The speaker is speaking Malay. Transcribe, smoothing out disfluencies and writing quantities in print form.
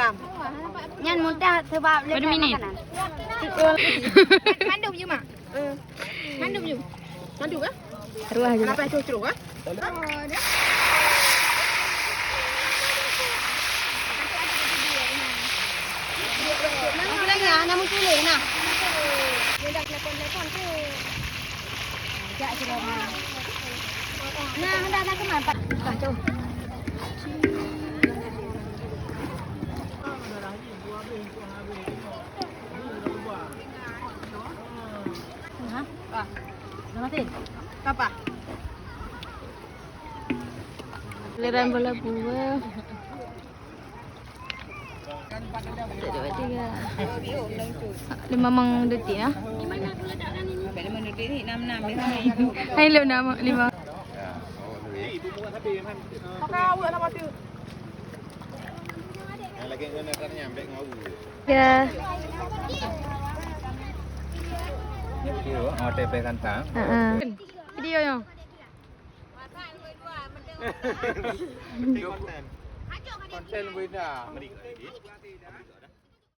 enam. Nyan mudah sebab Berapa minit? Mandum je mak. Mandum je. Mandu ke? Terus aja. Kenapa itu ceruk ke? Nak lagi ah, nak muncul lagi nak. Dia dah telepon tu. Jak je dah. Nah, dah ke mana? Kacau. Dah mati? Apa? Giliran bola buah. Dua, tiga. 5 detik lah. Bila menuduk ni 66 ni. Hai lu nama 5. Pakai awak nak mati. Lagi kena nyampe ngau. Ya. Yo, OTP kantang. Video yo. Konten beda.